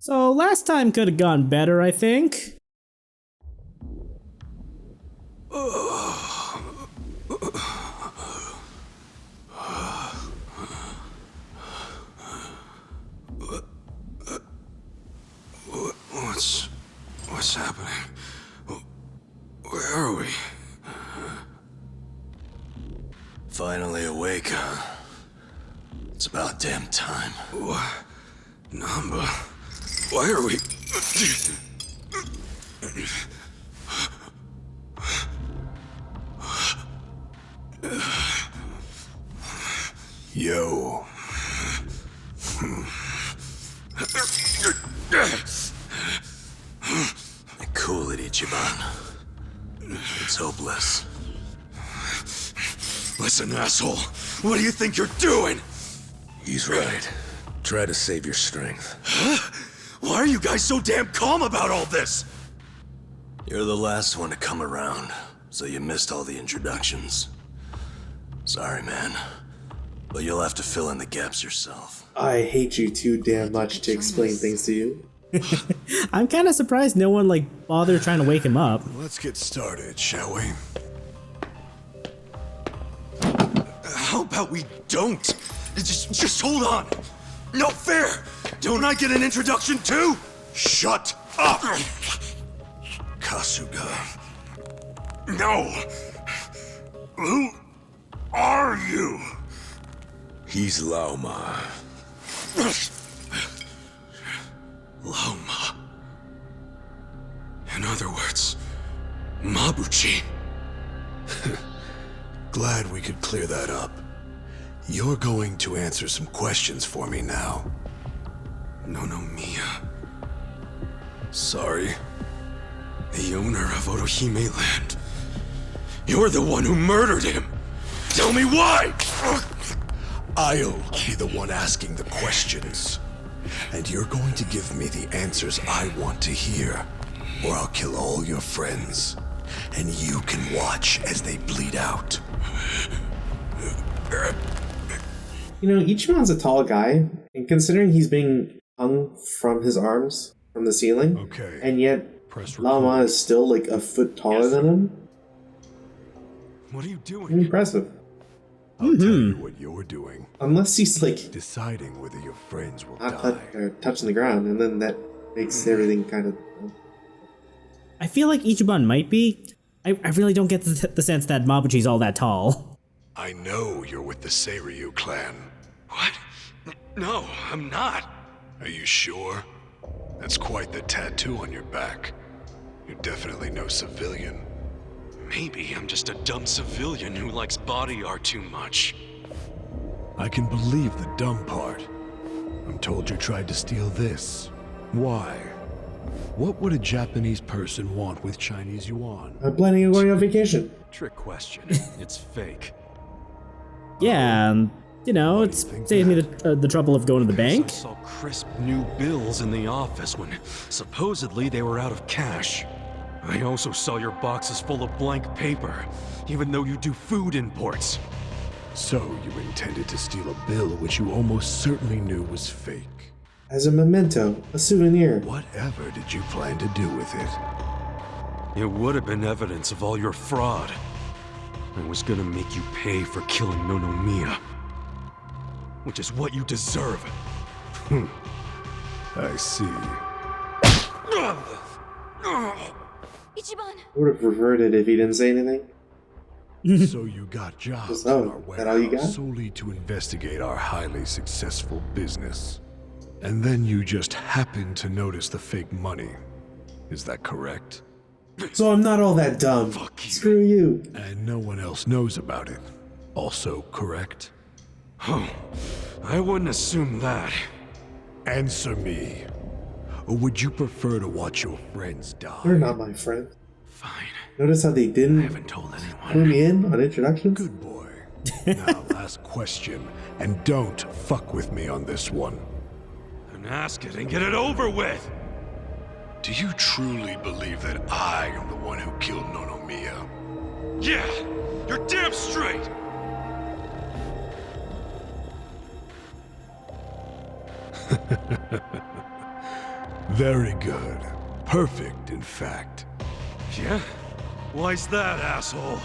So last time could have gone better, I think. What's happening? Where are we? Finally awake, huh? It's about damn time. What? Namba, why are we... Yo. Cool it, Ichiban. It's hopeless. Listen, asshole. What do you think you're doing? He's right. Try to save your strength. Huh? Why are you guys so damn calm about all this? You're the last one to come around, so you missed all the introductions. Sorry, man. But you'll have to fill in the gaps yourself. I hate you too damn much to explain things to you. I'm kind of surprised no one bothered trying to wake him up. Let's get started, shall we? How about we don't? Just hold on. No fair. Don't I get an introduction too? Shut up! Kasuga. No. Who are you? He's Laoma. Laoma. In other words, Mabuchi. Glad we could clear that up. You're going to answer some questions for me now. Nonomiya. Sorry? The owner of Otohime Land. You're the one who murdered him. Tell me why! I'll be the one asking the questions. And you're going to give me the answers I want to hear, or I'll kill all your friends. And you can watch as they bleed out. You know, Ichimon's a tall guy, and considering he's being hung from his arms from the ceiling, Okay. and yet Laoma is still a foot taller than him, What are you doing? impressive. I'll tell you what you're doing. Unless he's Deciding whether your friends will not die. touching the ground, and then that makes everything kind of... I feel like Ichiban might be. I really don't get the sense that Mabuchi's all that tall. I know you're with the Seiryu clan. What? No, I'm not. Are you sure? That's quite the tattoo on your back. You're definitely no civilian. Maybe I'm just a dumb civilian who likes body art too much. I can believe the dumb part. I'm told you tried to steal this. Why? What would a Japanese person want with Chinese yuan? I'm planning on going on vacation. Trick question. It's fake. Yeah, it saved me the trouble of going to the bank. I saw crisp new bills in the office when supposedly they were out of cash. I also saw your boxes full of blank paper, even though you do food imports. So you intended to steal a bill which you almost certainly knew was fake. As a memento, a souvenir. Whatever did you plan to do with it? It would have been evidence of all your fraud. I was gonna make you pay for killing Nonomiya. Which is what you deserve. I see. Ichiban! I would have reverted if he didn't say anything. So you got jobs Oh, in our that all you got? warehouse solely to investigate our highly successful business. And then you just happened to notice the fake money. Is that correct? So I'm not all that dumb. Fuck you. Screw you. And no one else knows about it. Also correct? Oh, I wouldn't assume that. Answer me. Or would you prefer to watch your friends die? They're not my friend. Fine. Notice how they I didn't haven't told clue anyone. me in on introductions? Good boy. Now, last question. And don't fuck with me on this one. Then ask it and get it over with! Do you truly believe that I am the one who killed Nonomiya? Yeah! You're damn straight! Very good. Perfect, in fact. Yeah? Why's that, asshole?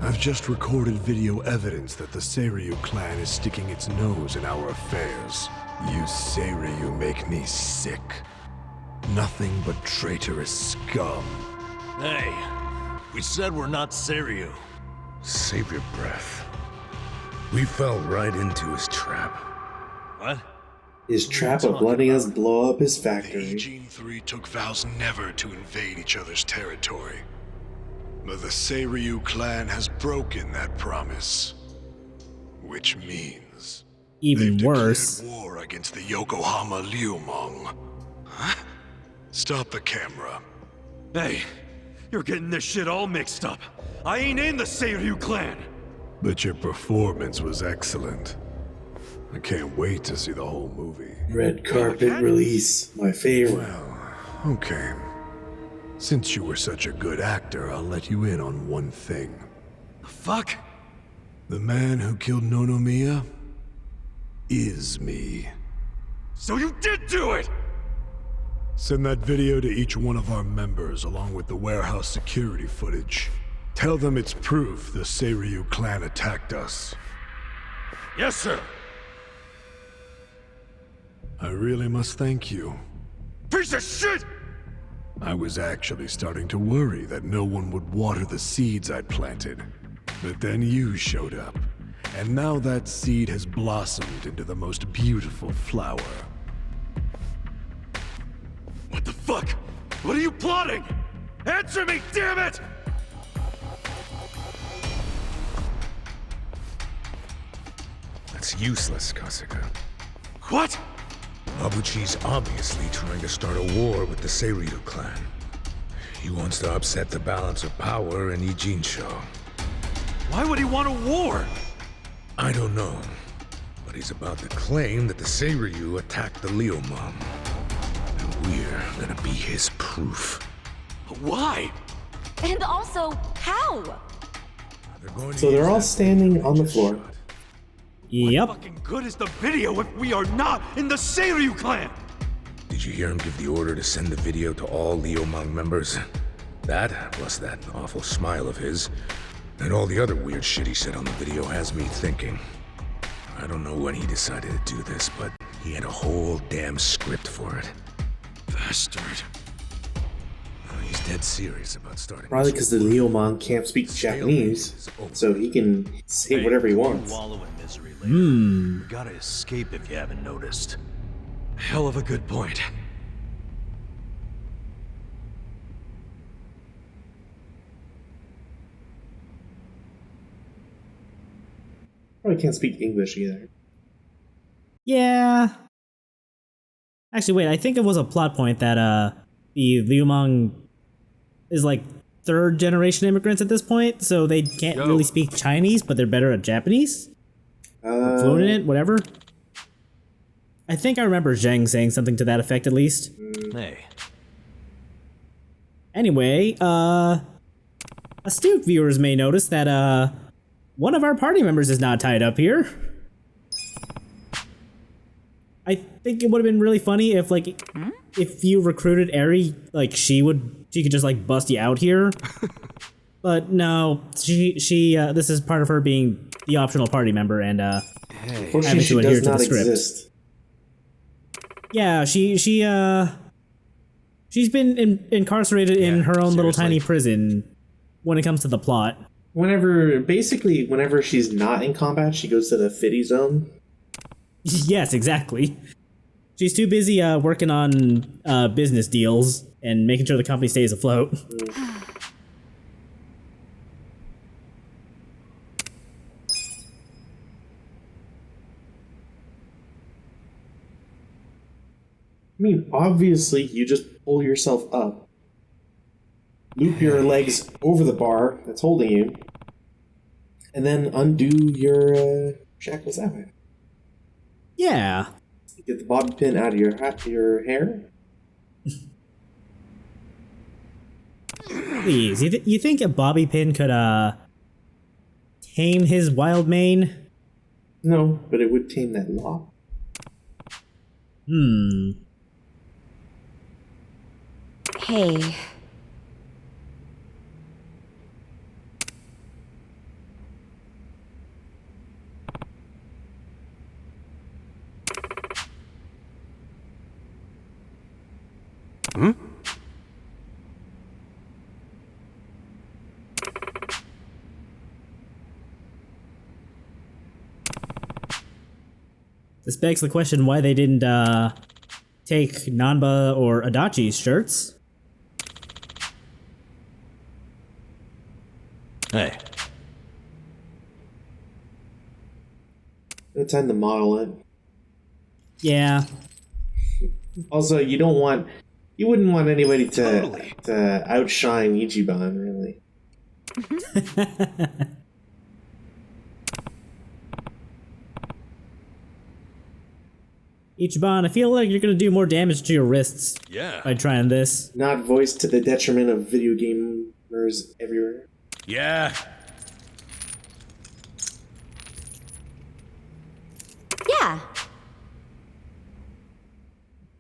I've just recorded video evidence that the Seiryu clan is sticking its nose in our affairs. You Seiryu make me sick. Nothing but traitorous scum. Hey, we said we're not Seiryu. Save your breath. We fell right into his trap. What? His trap of letting us blow up his The factory. Eugene Three took vows never to invade each other's territory. But the Seiryu clan has broken that promise. Which means... Even they've worse. declared war against the Yokohama Liumong. Huh? Stop the camera. Hey, you're getting this shit all mixed up. I ain't in the Seiryu clan. But your performance was excellent. I can't wait to see the whole movie. Red carpet release, my favorite. Well, okay. Since you were such a good actor, I'll let you in on one thing. The fuck? The man who killed Nonomiya is me. So you did do it! Send that video to each one of our members along with the warehouse security footage. Tell them it's proof the Seiryu clan attacked us. Yes, sir. I really must thank you. Piece of shit! I was actually starting to worry that no one would water the seeds I'd planted. But then you showed up, and now that seed has blossomed into the most beautiful flower. What the fuck? What are you plotting? Answer me, damn it! That's useless, Kasuga. What? Mabuchi's obviously trying to start a war with the Seiryu clan. He wants to upset the balance of power in Ijinsho. Why would he want a war? I don't know, but he's about to claim that the Seiryu attacked the Liumong. And we're gonna be his proof. Why? And also, how? So they're all standing on the floor. Yep. Fucking good is the video if we are not in the Seiryu clan? Did you hear him give the order to send the video to all Liumong members? That, plus that awful smile of his, and all the other weird shit he said on the video has me thinking. I don't know when he decided to do this, but he had a whole damn script for it. Bastard. He's dead serious about starting. Probably because the Liumong can't speak Japanese, so he can say whatever he wants. Wallow in misery later. We gotta escape if you haven't noticed. Hell of a good point. Probably can't speak English either. Yeah. Actually, wait, I think it was a plot point that the Liumong is like third generation immigrants at this point, so they can't really speak Chinese, but they're better at Japanese? Fluent in it, whatever. I think I remember Zheng saying something to that effect at least. Hey, Anyway, astute viewers may notice that one of our party members is not tied up here. I think it would have been really funny if, like, if you recruited Eri, like, she could just, like, bust you out here. But no, this is part of her being the optional party member and, Unfortunately, having she to adhere does to the not script. exist. Yeah, she's been incarcerated in her own little tiny prison when it comes to the plot. Whenever she's not in combat, she goes to the Fitty Zone. Yes, exactly. She's too busy working on business deals and making sure the company stays afloat. I mean, obviously, you just pull yourself up, loop your legs over the bar that's holding you, and then undo your shackles that way. Yeah. Get the bobby pin out of your hair. Please, you think a bobby pin could tame his wild mane? No, but it would tame that lock. Hey. This begs the question why they didn't take Nanba or Adachi's shirts. Hey. It's time to model it. Yeah. Also, you wouldn't want anybody to outshine Ichiban, really. Ichiban, I feel like you're gonna do more damage to your wrists by trying this. Not voiced to the detriment of video gamers everywhere. Yeah. Yeah.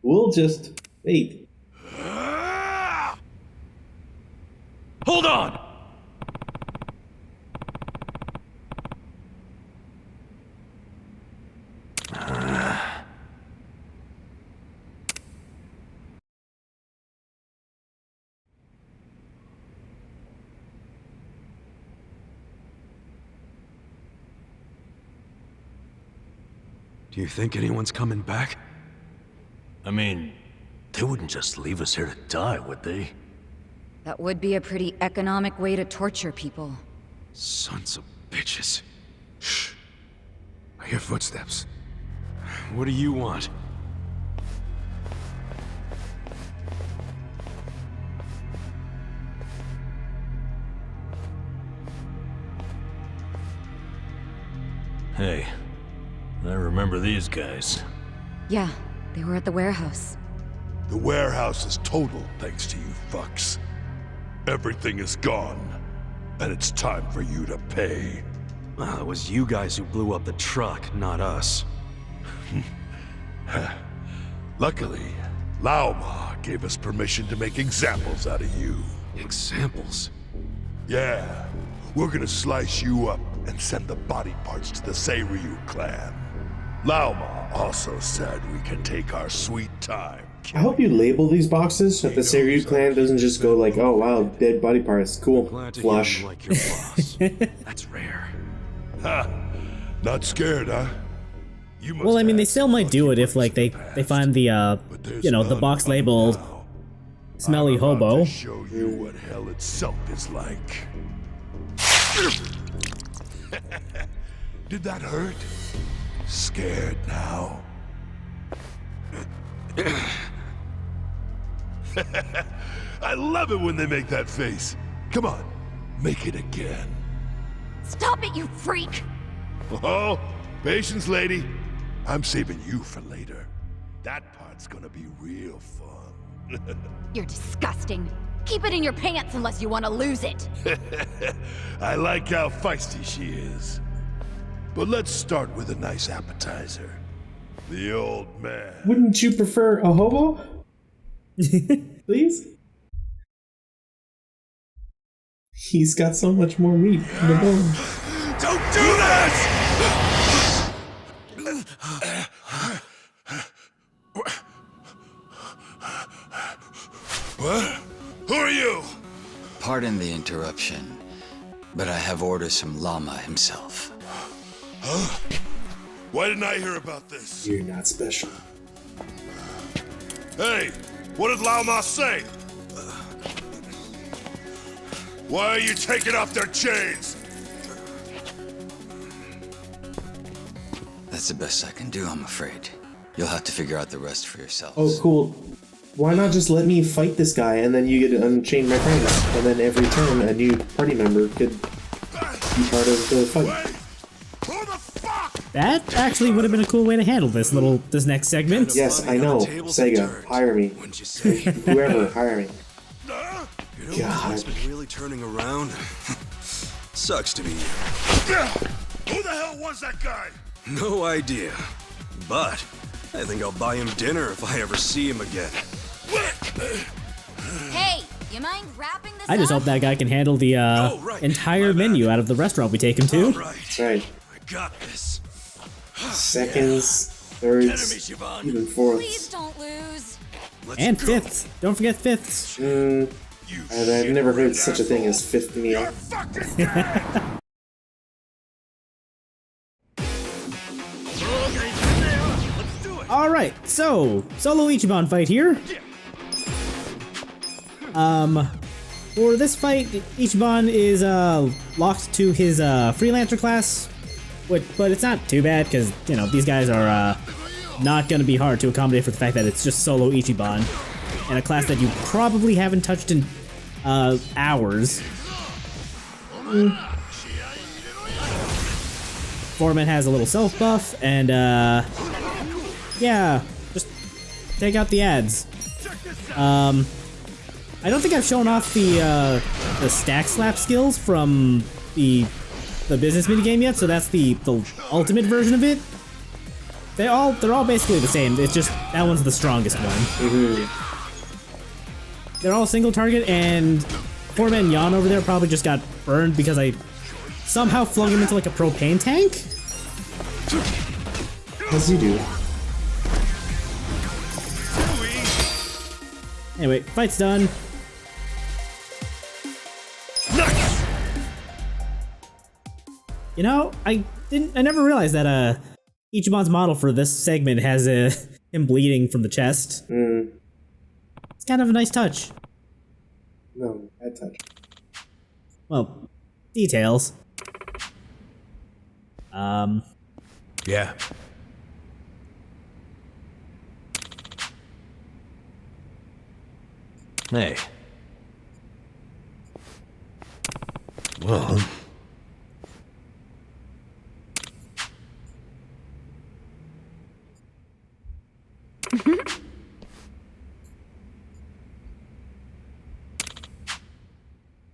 We'll just wait. Hold on! Do you think anyone's coming back? I mean, they wouldn't just leave us here to die, would they? That would be a pretty economic way to torture people. Sons of bitches. Shh. I hear footsteps. What do you want? Hey, I remember these guys. Yeah, they were at the warehouse. The warehouse is total thanks to you fucks. Everything is gone, and it's time for you to pay. Well, it was you guys who blew up the truck, not us. Luckily, Laoma gave us permission to make examples out of you. Examples? Yeah, we're gonna slice you up and send the body parts to the Seiryu clan. Laoma also said we can take our sweet time. I hope you label these boxes so that the Seiryu clan doesn't just go like, oh wow, dead body parts, cool, Glad to flush. hear you like your boss. That's rare. Ha! Not scared, huh? You must Well, I mean, they have still might do it if, like, they find the, But there's you know, the none box right labeled now. Smelly I'm about Hobo. to show you what hell itself is like. Did that hurt? Scared now? I love it when they make that face. Come on, make it again. Stop it, you freak! Oh, patience, lady. I'm saving you for later. That part's gonna be real fun. You're disgusting. Keep it in your pants unless you want to lose it. I like how feisty she is. But let's start with a nice appetizer. The old man. Wouldn't you prefer a hobo? Please? He's got so much more meat in the bone. Don't do that! What? Who are you? Pardon the interruption, but I have orders from Lama himself. Huh? Why didn't I hear about this? You're not special. Hey, what did Laoma say? Why are you taking off their chains? That's the best I can do, I'm afraid. You'll have to figure out the rest for yourselves. Oh, cool. Why not just let me fight this guy and then you get to unchain my friends? And then every turn a new party member could be part of the fight. Wait! Who the fuck? That actually would have been a cool way to handle this next segment. Yes, I know. Sega, hire me. Wouldn't you say? Whoever, hire me. You know God. what's been really turning around? Sucks to be you. Who the hell was that guy? No idea. But I think I'll buy him dinner if I ever see him again. Hey, you mind wrapping this I just up? hope that guy can handle the right. entire menu out of the restaurant we take him to. All right. That's right. I got this. Seconds, thirds, Siobhan. even Please fourths. don't lose. Let's And go. fifths. Don't forget fifths. You I've never heard such a thing as fifth meal. fucking dead. Let's do it. Alright, so, solo Ichiban fight here. For this fight, Ichiban is locked to his freelancer class, but it's not too bad because, you know, these guys are not going to be hard to accommodate for the fact that it's just solo Ichiban and a class that you probably haven't touched in hours. Foreman has a little self buff, and yeah, just take out the ads. I don't think I've shown off the stack slap skills from the business minigame yet, so that's the ultimate version of it. They're all basically the same. It's just that one's the strongest one. They're all single target, and poor man Jan over there probably just got burned because I somehow flung him into like a propane tank. As you do. Anyway, fight's done. You know, I never realized that Ichiban's model for this segment has him bleeding from the chest. It's kind of a nice touch. No, bad touch. Well, details. Yeah. Hey, Well,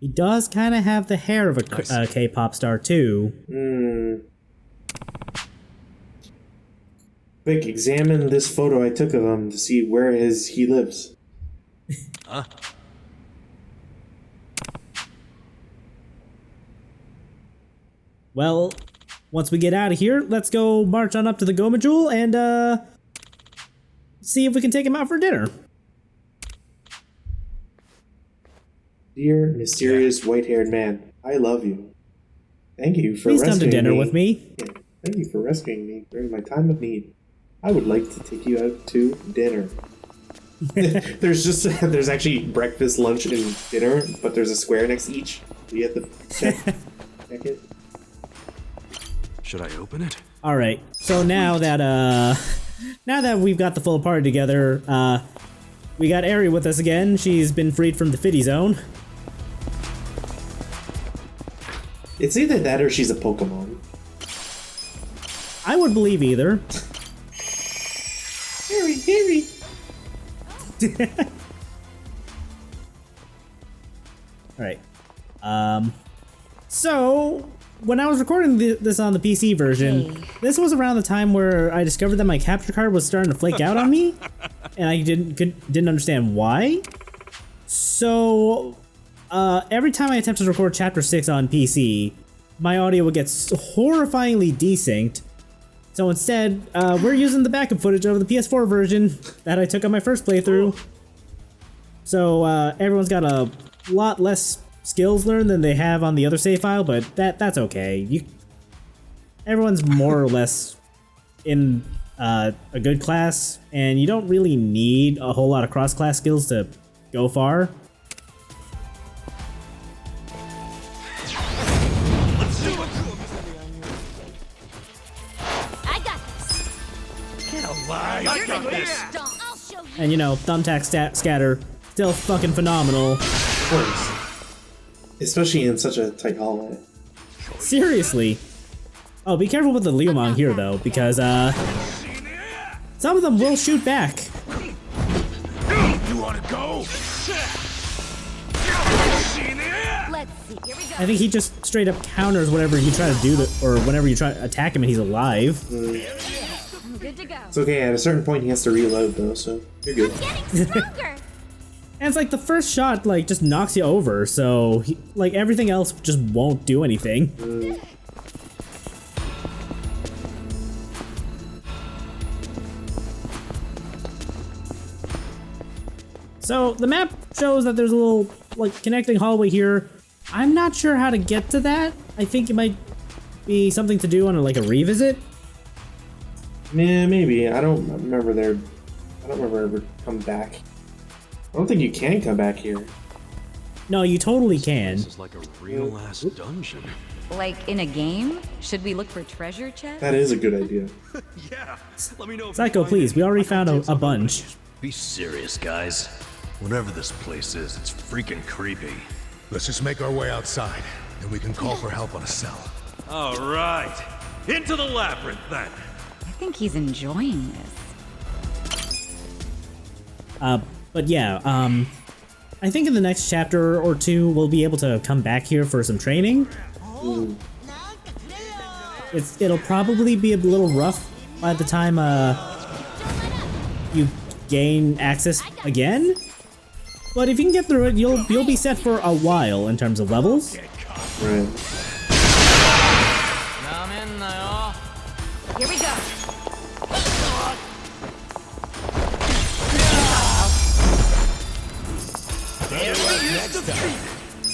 He does kind of have the hair of a K-pop star too. Quick, examine this photo I took of him to see where he lives. huh? Well, once we get out of here, let's go march on up to the Goma Jewel and see if we can take him out for dinner. Dear mysterious white-haired man, I love you. Thank you for Please come rescuing to dinner me. with me. Yeah, thank you for rescuing me during my time of need. I would like to take you out to dinner. There's actually breakfast, lunch, and dinner, but there's a square next to each. We have to check it. Should I open it? All right. So now that we've got the full party together, we got Eri with us again. She's been freed from the Fiddy Zone. It's either that or she's a Pokemon. I would believe either. Harry! Alright. So, when I was recording this on the PC version, this was around the time where I discovered that my capture card was starting to flake out on me, and I didn't understand why. So, every time I attempted to record Chapter 6 on PC, my audio would get horrifyingly desynced. So instead, we're using the backup footage of the PS4 version that I took on my first playthrough. So everyone's got a lot less skills learned than they have on the other save file, but that's okay. Everyone's more or less in a good class, and you don't really need a whole lot of cross-class skills to go far. I'll show you. And you know, thumbtack scatter, still fucking phenomenal. Of course. Especially in such a tight hallway. Seriously. Oh, be careful with the Liumang here though, because some of them will shoot back. you wanna go? Let's see. Here we go. I think he just straight up counters whatever you try to do, or whenever you try to attack him and he's alive. I'm good to go. It's okay, at a certain point he has to reload though, so you're good. Getting stronger. And it's like the first shot like just knocks you over, so like everything else just won't do anything. So the map shows that there's a little like connecting hallway here. I'm not sure how to get to that. I think it might be something to do on like a revisit. Yeah, maybe. I don't remember ever come back. I don't think you can come back here. No, you totally can. This is like a real ass dungeon. Like in a game? Should we look for treasure chests? That is a good idea. Yeah. Let me know. Psycho, please. We already found a bunch. Be serious, guys. Whatever this place is, it's freaking creepy. Let's just make our way outside, then we can call for help on a cell. All right. Into the labyrinth then. I think he's enjoying this. But yeah, I think in the next chapter or two, we'll be able to come back here for some training. It'll probably be a little rough by the time, you gain access again. But if you can get through it, you'll be set for a while in terms of levels. Right. Here we go.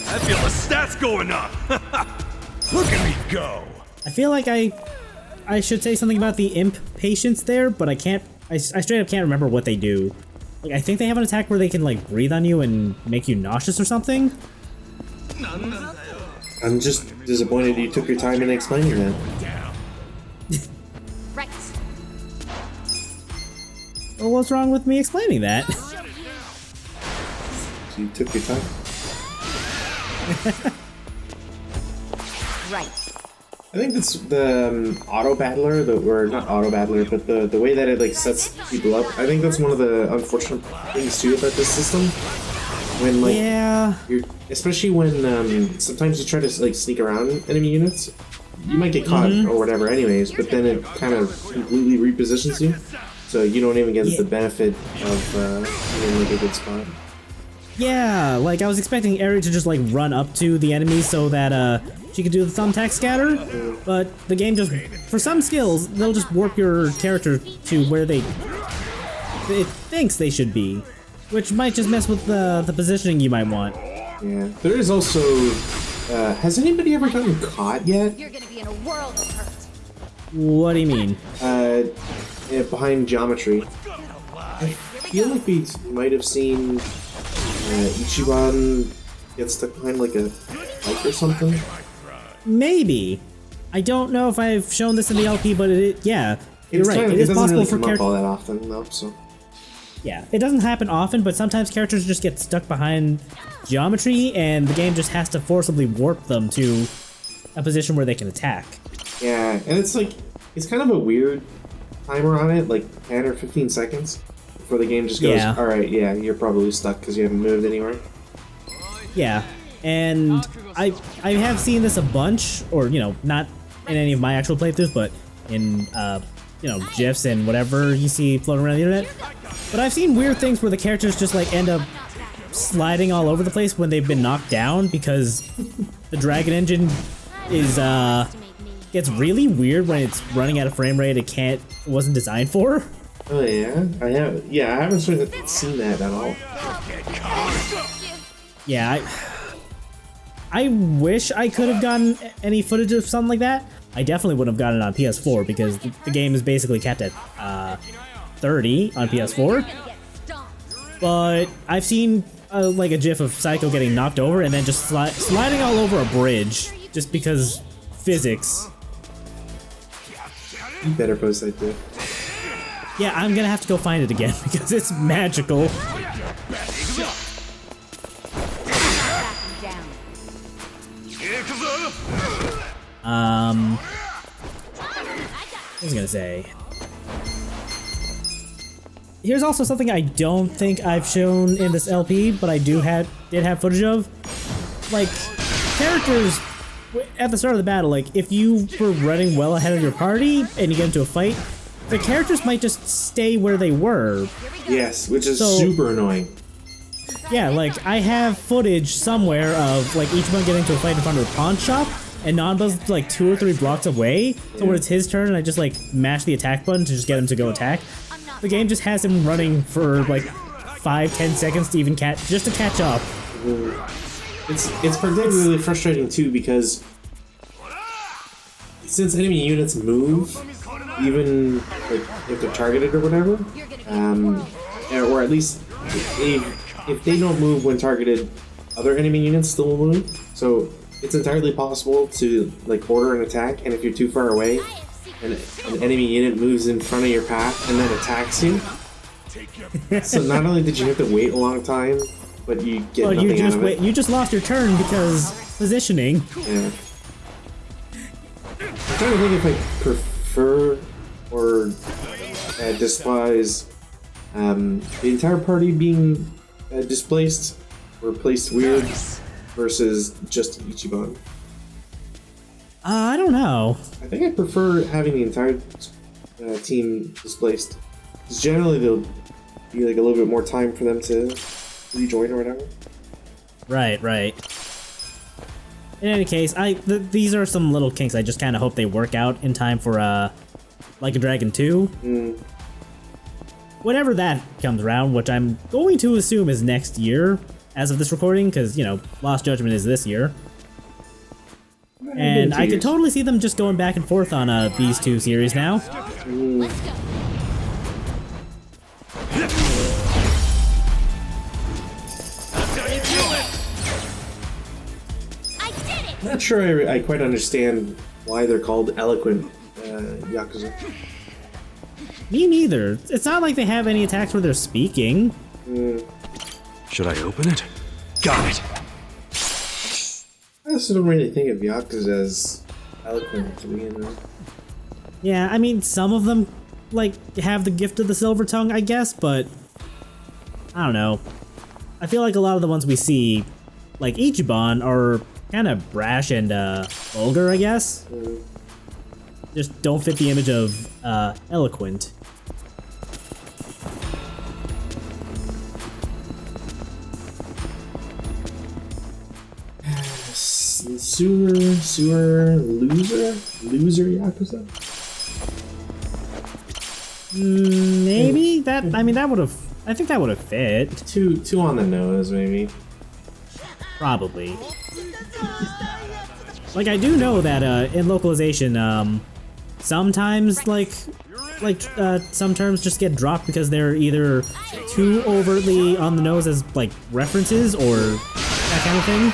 I feel the stats going up. Look at me go! I feel like I should say something about the imp patients there, but I can't. I straight up can't remember what they do. Like, I think they have an attack where they can like breathe on you and make you nauseous or something. I'm just disappointed you took your time in explaining that. Right. Well, what's wrong with me explaining that? So you took your time. Right. I think that's the auto battler, or not auto battler, but the way that it like sets people up. I think that's one of the unfortunate things too about this system. When like you're, especially when sometimes you try to like sneak around enemy units, you might get caught or whatever, anyways. But then it kind of completely repositions you, so you don't even get the benefit of being in like a good spot. Yeah, like I was expecting Eri to just like run up to the enemy so that she could do the thumbtack scatter, but the game just, for some skills, they'll just warp your character to where it thinks they should be, which might just mess with the positioning you might want. Yeah, there is also. Has anybody ever gotten caught yet? You're gonna be in a world of hurt. What do you mean? Yeah, behind geometry. I feel like we might have seen Ichiban get stuck behind like a pipe or something. Maybe. I don't know if I've shown this in the LP, but yeah, you're right. It is doesn't possible really for come up all that often, though. So yeah, it doesn't happen often, but sometimes characters just get stuck behind geometry, and the game just has to forcibly warp them to a position where they can attack. yeah, and it's like it's kind of a weird timer on it, like 10 or 15 seconds before the game just goes. Yeah. All right, yeah, you're probably stuck because you haven't moved anywhere. Yeah, and I have seen this a bunch, or not in any of my actual playthroughs, but in GIFs and whatever you see floating around the internet. But I've seen weird things where the characters just like end up sliding all over the place when they've been knocked down because the Dragon Engine is gets really weird when it's running at a frame rate it wasn't designed for. Oh yeah, I have. Yeah, I haven't seen that at all. Yeah, I wish I could have gotten any footage of something like that. I definitely would have gotten it on PS4 because the game is basically capped at 30 on PS4. But I've seen like a GIF of Psycho getting knocked over and then just sliding all over a bridge just because physics. You better post that too. Yeah, I'm gonna have to go find it again because it's magical. What was I gonna say? Here's also something I don't think I've shown in this LP, but I did have footage of. Like, characters at the start of the battle, like if you were running well ahead of your party and you get into a fight, the characters might just stay where they were. Yes, which is super annoying. Yeah, like, I have footage somewhere of, like, Ichiban getting into a fight in front of the pawn shop, and Nanba's, like, 2 or 3 blocks away, so when it's his turn and I just, like, mash the attack button to just get him to go attack, the game just has him running for, like, 5-10 seconds to even just to catch up. It's particularly frustrating, too, because since enemy units move, even, like, if they're targeted or whatever, or at least if they don't move when targeted, other enemy units still will move. So it's entirely possible to like order an attack, and if you're too far away, and an enemy unit moves in front of your path and then attacks you. So not only did you have to wait a long time, but you get nothing out of it. You just lost your turn because positioning. Yeah. I'm trying to think if I prefer or despise the entire party being displaced or placed weird versus just Ichiban. I don't know. I think I prefer having the entire team displaced. Because generally there'll be like a little bit more time for them to rejoin or whatever. Right. In any case, these are some little kinks I just kind of hope they work out in time for Like a Dragon 2. Whenever that comes around, which I'm going to assume is next year as of this recording, because, you know, Lost Judgment is this year. And I could totally see them just going back and forth on these 2 series now. Let's go. I did it. I'm not sure I quite understand why they're called eloquent Yakuza. Me neither. It's not like they have any attacks where they're speaking. Should I open it? Got it. I also don't really think of Yakuza as eloquent to begin with. Yeah, I mean, some of them, like, have the gift of the silver tongue, I guess, but I don't know. I feel like a lot of the ones we see, like Ichiban, are kind of brash and vulgar, I guess. Just don't fit the image of eloquent. Loser Yakuza? Maybe that. I mean, that would have. I think that would have fit. Too on the nose, maybe. Probably. Like, I do know that in localization, sometimes some terms just get dropped because they're either too overtly on the nose as like references or that kind of thing.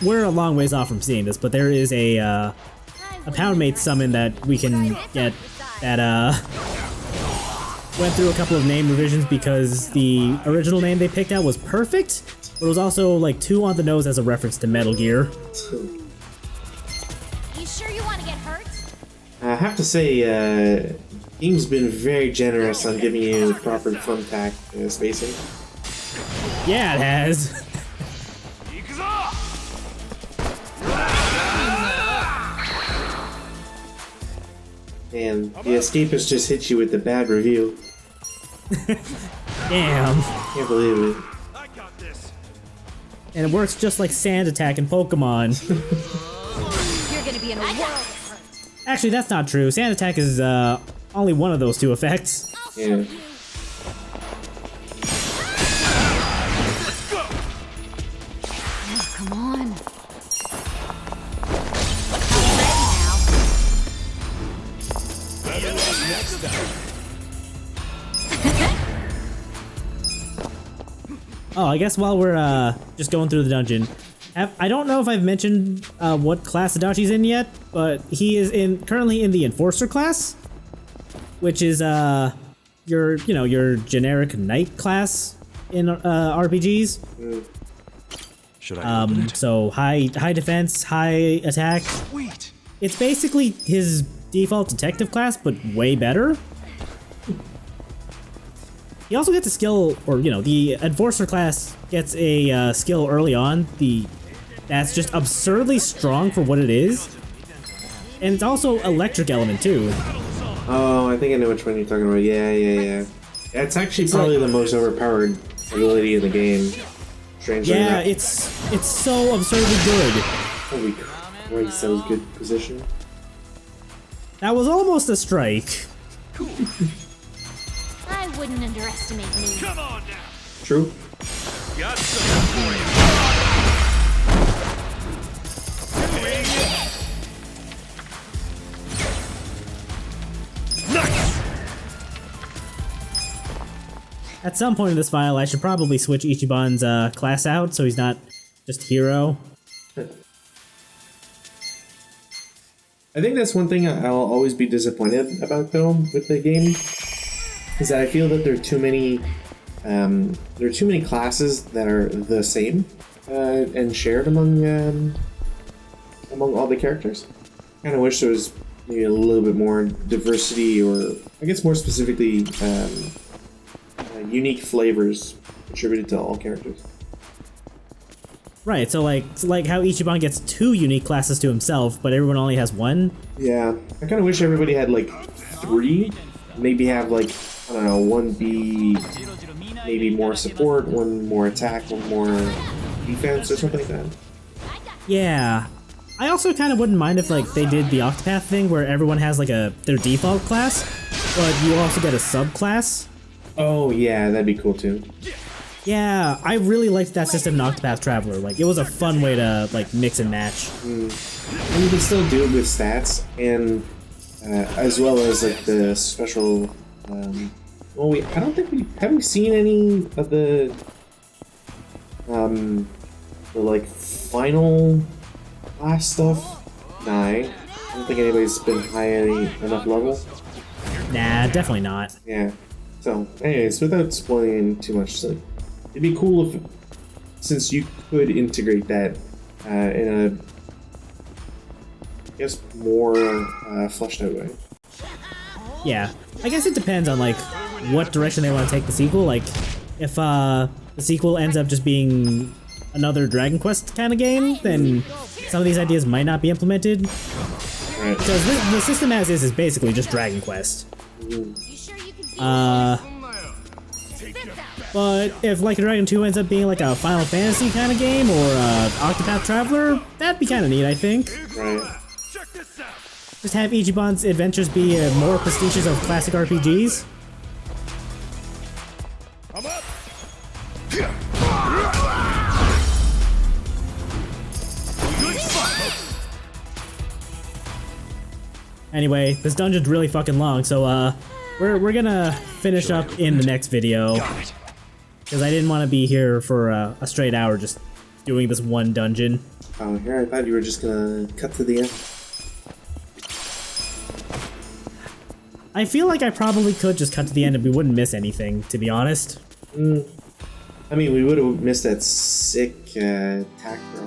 We're a long ways off from seeing this, but there is a Poundmate summon that we can get that went through a couple of name revisions because the original name they picked out was perfect, but it was also like too on the nose as a reference to Metal Gear. You sure you want to get hurt? I have to say, game's been very generous on giving you proper thumbtack spacing. Yeah, it has. And the escapist just hit you with the bad review. Damn. Can't believe it. And it works just like Sand Attack in Pokemon. You're gonna be in a world of hurt. Actually, that's not true. Sand Attack is only one of those 2 effects. Yeah. Oh, come on. Oh, I guess while we're just going through the dungeon, I don't know if I've mentioned what class Adachi's in yet, but he is currently in the Enforcer class, which is your generic knight class in RPGs. Should I open it? So high defense, high attack. Sweet. It's basically his default detective class, but way better. He also gets a skill, or the Enforcer class gets a skill early on. That's just absurdly strong for what it is, and it's also electric element too. Oh, I think I know which one you're talking about. Yeah. That's actually probably the most overpowered ability in the game. Strangely Yeah, enough. it's so absurdly good. Holy Christ, that was good position. That was almost a strike. I wouldn't underestimate me. Come on now. True. Got something for you. At some point in this file, I should probably switch Ichiban's class out so he's not just hero. I think that's one thing I'll always be disappointed about though with the game, is that I feel that there are too many classes that are the same and shared among all the characters. I kind of wish there was maybe a little bit more diversity, or I guess more specifically unique flavors attributed to all characters. Right, so like how Ichiban gets 2 unique classes to himself, but everyone only has 1. Yeah, I kind of wish everybody had like 3. Maybe have like, I don't know, 1 be maybe more support, 1 more attack, 1 more defense, or something like that. Yeah. I also kind of wouldn't mind if like they did the Octopath thing where everyone has like their default class, but you also get a subclass. Oh yeah, that'd be cool too. Yeah, I really liked that system in Octopath Traveler. Like, it was a fun way to like mix and match. And you can still do it with stats, and as well as like the special. Well, I don't think we haven't seen any of the like final class stuff. Nah, I don't think anybody's been high enough level. Nah, definitely not. Yeah. So, anyways, without spoiling too much, like, it'd be cool if, since you could integrate that in a, I guess, more fleshed out way. Yeah, I guess it depends on like what direction they want to take the sequel. Like, if the sequel ends up just being another Dragon Quest kind of game, then some of these ideas might not be implemented. Right. Because the system as is basically just Dragon Quest. But if like Dragon 2 ends up being like a Final Fantasy kind of game, or Octopath Traveler, that'd be kind of neat, I think. Right. Just have Ichiban's adventures be more prestigious of classic RPGs. I'm up. Anyway, this dungeon's really fucking long, so we're gonna finish up in the next video. Because I didn't want to be here for a straight hour just doing this one dungeon. Oh, here I thought you were just gonna cut to the end. I feel like I probably could just cut to the end and we wouldn't miss anything, to be honest. I mean, we would have missed that sick attack, bro.